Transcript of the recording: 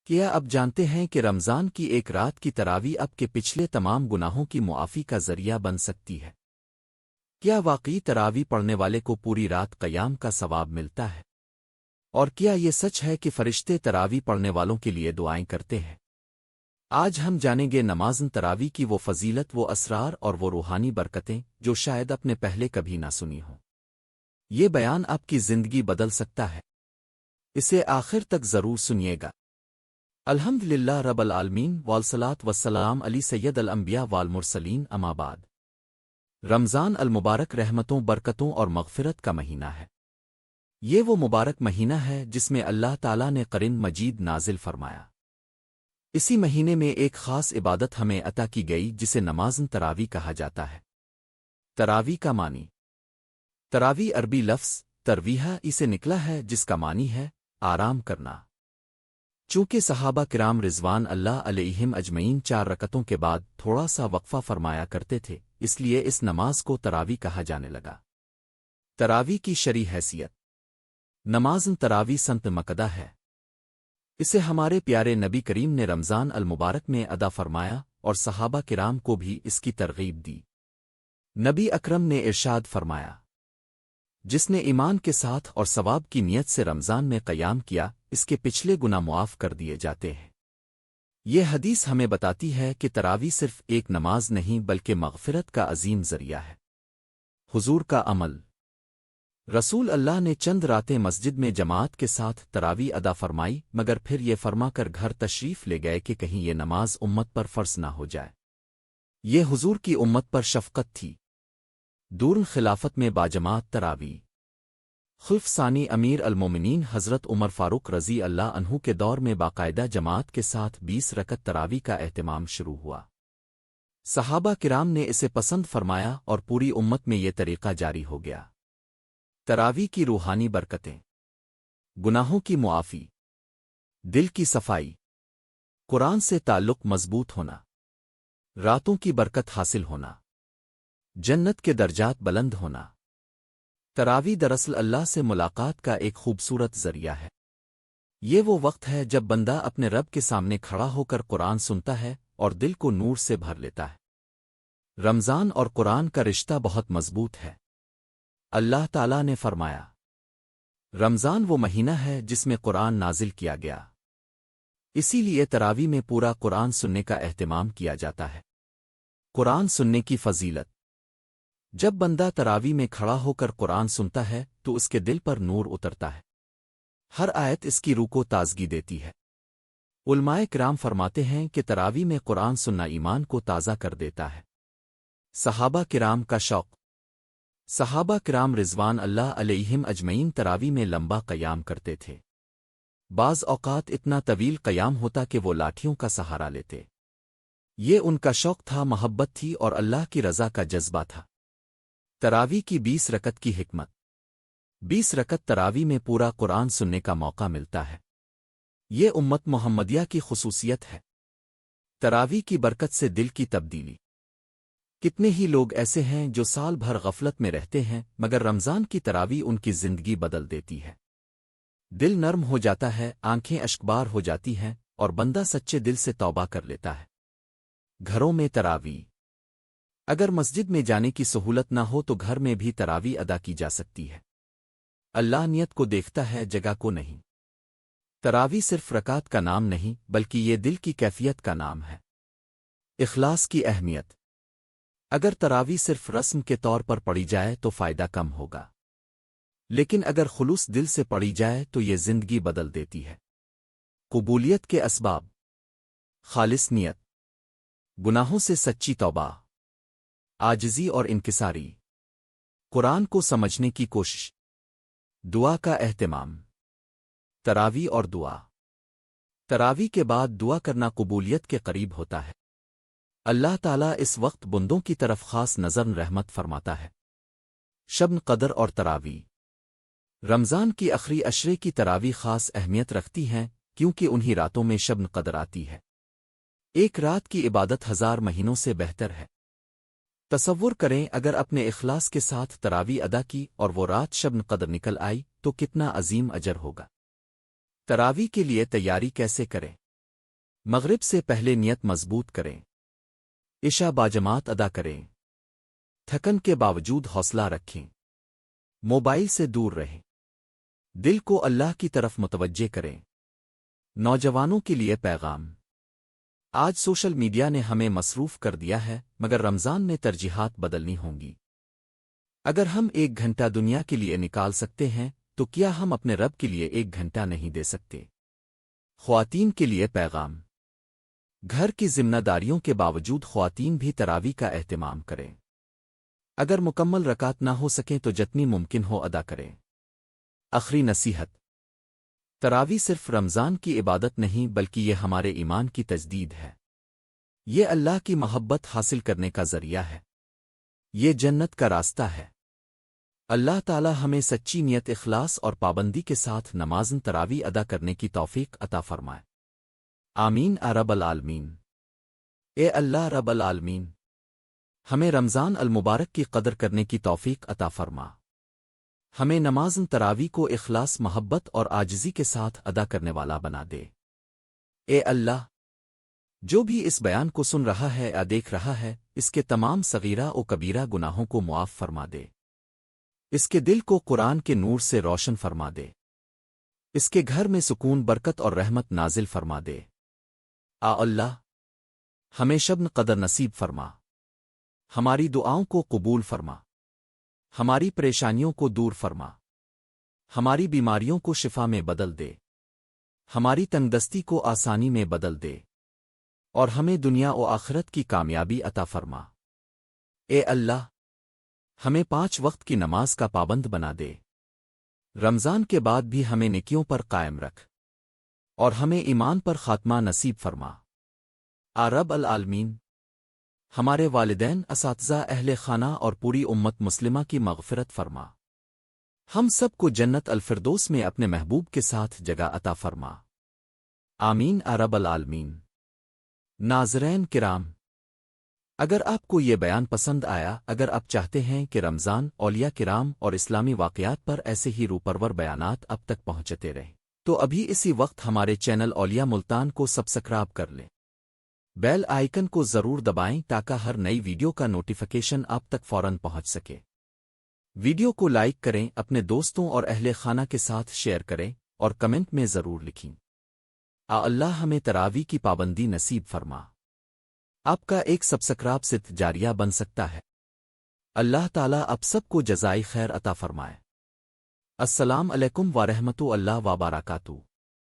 کیا اب جانتے ہیں کہ رمضان کی ایک رات کی تراویح اب کے پچھلے تمام گناہوں کی معافی کا ذریعہ بن سکتی ہے؟ کیا واقعی تراویح پڑھنے والے کو پوری رات قیام کا ثواب ملتا ہے؟ اور کیا یہ سچ ہے کہ فرشتے تراویح پڑھنے والوں کے لیے دعائیں کرتے ہیں؟ آج ہم جانیں گے نمازن تراویح کی وہ فضیلت، وہ اسرار اور وہ روحانی برکتیں جو شاید اپنے پہلے کبھی نہ سنی ہوں۔ یہ بیان آپ کی زندگی بدل سکتا ہے، اسے آخر تک ضرور سنیے گا۔ الحمدللہ رب العالمین والصلاۃ والسلام علی سید الانبیاء والمرسلین، اما بعد۔ رمضان المبارک رحمتوں، برکتوں اور مغفرت کا مہینہ ہے۔ یہ وہ مبارک مہینہ ہے جس میں اللہ تعالیٰ نے قرآن مجید نازل فرمایا۔ اسی مہینے میں ایک خاص عبادت ہمیں عطا کی گئی جسے نمازن تراویح کہا جاتا ہے۔ تراویح کا معنی، تراویح عربی لفظ ترویحہ سے نکلا ہے جس کا معنی ہے آرام کرنا۔ چونکہ صحابہ کرام رضوان اللہ علیہم اجمعین 4 رکعتوں کے بعد تھوڑا سا وقفہ فرمایا کرتے تھے، اس لیے اس نماز کو تراویح کہا جانے لگا۔ تراویح کی شرعی حیثیت، نمازن تراویح سنت مقدہ ہے۔ اسے ہمارے پیارے نبی کریم نے رمضان المبارک میں ادا فرمایا اور صحابہ کرام کو بھی اس کی ترغیب دی۔ نبی اکرم نے ارشاد فرمایا، جس نے ایمان کے ساتھ اور ثواب کی نیت سے رمضان میں قیام کیا، اس کے پچھلے گناہ معاف کر دیے جاتے ہیں۔ یہ حدیث ہمیں بتاتی ہے کہ تراویح صرف ایک نماز نہیں بلکہ مغفرت کا عظیم ذریعہ ہے۔ حضور کا عمل، رسول اللہ نے چند راتیں مسجد میں جماعت کے ساتھ تراویح ادا فرمائی، مگر پھر یہ فرما کر گھر تشریف لے گئے کہ کہیں یہ نماز امت پر فرض نہ ہو جائے۔ یہ حضور کی امت پر شفقت تھی۔ دورن خلافت میں باجماعت تراویح، خلف ثانی امیر المومنین حضرت عمر فاروق رضی اللہ عنہ کے دور میں باقاعدہ جماعت کے ساتھ 20 رکعت تراویح کا اہتمام شروع ہوا۔ صحابہ کرام نے اسے پسند فرمایا اور پوری امت میں یہ طریقہ جاری ہو گیا۔ تراویح کی روحانی برکتیں، گناہوں کی معافی، دل کی صفائی، قرآن سے تعلق مضبوط ہونا، راتوں کی برکت حاصل ہونا، جنت کے درجات بلند ہونا۔ تراویح دراصل اللہ سے ملاقات کا ایک خوبصورت ذریعہ ہے۔ یہ وہ وقت ہے جب بندہ اپنے رب کے سامنے کھڑا ہو کر قرآن سنتا ہے اور دل کو نور سے بھر لیتا ہے۔ رمضان اور قرآن کا رشتہ بہت مضبوط ہے۔ اللہ تعالیٰ نے فرمایا، رمضان وہ مہینہ ہے جس میں قرآن نازل کیا گیا، اسی لیے تراویح میں پورا قرآن سننے کا اہتمام کیا جاتا ہے۔ قرآن سننے کی فضیلت، جب بندہ تراویح میں کھڑا ہو کر قرآن سنتا ہے تو اس کے دل پر نور اترتا ہے۔ ہر آیت اس کی روح کو تازگی دیتی ہے۔ علماء کرام فرماتے ہیں کہ تراویح میں قرآن سننا ایمان کو تازہ کر دیتا ہے۔ صحابہ کرام کا شوق، صحابہ کرام رضوان اللہ علیہم اجمعین تراویح میں لمبا قیام کرتے تھے۔ بعض اوقات اتنا طویل قیام ہوتا کہ وہ لاٹھیوں کا سہارا لیتے۔ یہ ان کا شوق تھا، محبت تھی اور اللہ کی رضا کا جذبہ تھا۔ تراویح کی 20 رکعت کی حکمت، 20 رکعت تراویح میں پورا قرآن سننے کا موقع ملتا ہے۔ یہ امت محمدیہ کی خصوصیت ہے۔ تراویح کی برکت سے دل کی تبدیلی، کتنے ہی لوگ ایسے ہیں جو سال بھر غفلت میں رہتے ہیں، مگر رمضان کی تراویح ان کی زندگی بدل دیتی ہے۔ دل نرم ہو جاتا ہے، آنکھیں اشکبار ہو جاتی ہیں اور بندہ سچے دل سے توبہ کر لیتا ہے۔ گھروں میں تراویح، اگر مسجد میں جانے کی سہولت نہ ہو تو گھر میں بھی تراویح ادا کی جا سکتی ہے۔ اللہ نیت کو دیکھتا ہے، جگہ کو نہیں۔ تراویح صرف رکعت کا نام نہیں بلکہ یہ دل کی کیفیت کا نام ہے۔ اخلاص کی اہمیت، اگر تراویح صرف رسم کے طور پر پڑھی جائے تو فائدہ کم ہوگا، لیکن اگر خلوص دل سے پڑھی جائے تو یہ زندگی بدل دیتی ہے۔ قبولیت کے اسباب، خالص نیت، گناہوں سے سچی توبہ، عاجزی اور انکساری، قرآن کو سمجھنے کی کوشش، دعا کا اہتمام۔ تراویح اور دعا، تراویح کے بعد دعا کرنا قبولیت کے قریب ہوتا ہے۔ اللہ تعالیٰ اس وقت بندوں کی طرف خاص نظر رحمت فرماتا ہے۔ شب قدر اور تراویح، رمضان کی آخری عشرے کی تراویح خاص اہمیت رکھتی ہیں کیونکہ انہی راتوں میں شب قدر آتی ہے۔ ایک رات کی عبادت 1000 مہینوں سے بہتر ہے۔ تصور کریں اگر اپنے اخلاص کے ساتھ تراویح ادا کی اور وہ رات شب قدر نکل آئی تو کتنا عظیم اجر ہوگا۔ تراویح کے لیے تیاری کیسے کریں؟ مغرب سے پہلے نیت مضبوط کریں، عشاء باجماعت ادا کریں، تھکن کے باوجود حوصلہ رکھیں، موبائل سے دور رہیں، دل کو اللہ کی طرف متوجہ کریں۔ نوجوانوں کے لیے پیغام۔ آج سوشل میڈیا نے ہمیں مصروف کر دیا ہے، مگر رمضان میں ترجیحات بدلنی ہوں گی۔ اگر ہم 1 گھنٹہ دنیا کے لیے نکال سکتے ہیں تو کیا ہم اپنے رب کے لیے 1 گھنٹہ نہیں دے سکتے؟ خواتین کے لیے پیغام۔ گھر کی ذمہ داریوں کے باوجود خواتین بھی تراویح کا اہتمام کریں۔ اگر مکمل رکعت نہ ہو سکیں تو جتنی ممکن ہو ادا کریں۔ آخری نصیحت۔ تراویح صرف رمضان کی عبادت نہیں بلکہ یہ ہمارے ایمان کی تجدید ہے۔ یہ اللہ کی محبت حاصل کرنے کا ذریعہ ہے۔ یہ جنت کا راستہ ہے۔ اللہ تعالی ہمیں سچی نیت، اخلاص اور پابندی کے ساتھ نمازن تراویح ادا کرنے کی توفیق عطا فرمائے۔ آمین رب العالمین۔ اے اللہ رب العالمین، ہمیں رمضان المبارک کی قدر کرنے کی توفیق عطا فرما۔ ہمیں نمازن تراویح کو اخلاص، محبت اور عاجزی کے ساتھ ادا کرنے والا بنا دے۔ اے اللہ، جو بھی اس بیان کو سن رہا ہے یا دیکھ رہا ہے، اس کے تمام صغیرہ و کبیرہ گناہوں کو معاف فرما دے۔ اس کے دل کو قرآن کے نور سے روشن فرما دے۔ اس کے گھر میں سکون، برکت اور رحمت نازل فرما دے۔ اللہ، ہمیں شب قدر نصیب فرما۔ ہماری دعاؤں کو قبول فرما۔ ہماری پریشانیوں کو دور فرما۔ ہماری بیماریوں کو شفا میں بدل دے۔ ہماری تنگدستی کو آسانی میں بدل دے، اور ہمیں دنیا و آخرت کی کامیابی عطا فرما۔ اے اللہ، ہمیں 5 وقت کی نماز کا پابند بنا دے۔ رمضان کے بعد بھی ہمیں نیکیوں پر قائم رکھ، اور ہمیں ایمان پر خاتمہ نصیب فرما۔ رب العالمین، ہمارے والدین، اساتذہ، اہل خانہ اور پوری امت مسلمہ کی مغفرت فرما۔ ہم سب کو جنت الفردوس میں اپنے محبوب کے ساتھ جگہ عطا فرما۔ آمین رب العالمین۔ ناظرین کرام، اگر آپ کو یہ بیان پسند آیا، اگر آپ چاہتے ہیں کہ رمضان، اولیاء کرام اور اسلامی واقعات پر ایسے ہی روپرور بیانات اب تک پہنچتے رہیں، تو ابھی اسی وقت ہمارے چینل اولیاء ملتان کو سبسکرائب کر لیں۔ بیل آئیکن کو ضرور دبائیں تاکہ ہر نئی ویڈیو کا نوٹیفیکیشن آپ تک فوراً پہنچ سکے۔ ویڈیو کو لائک کریں، اپنے دوستوں اور اہل خانہ کے ساتھ شیئر کریں، اور کمنٹ میں ضرور لکھیں۔ اللہ ہمیں تراویح کی پابندی نصیب فرما۔ آپ کا ایک سبسکرائب صدق جاریہ بن سکتا ہے۔ اللہ تعالیٰ آپ سب کو جزائے خیر عطا فرمائے۔ السلام علیکم ورحمۃ اللہ وبرکاتہ۔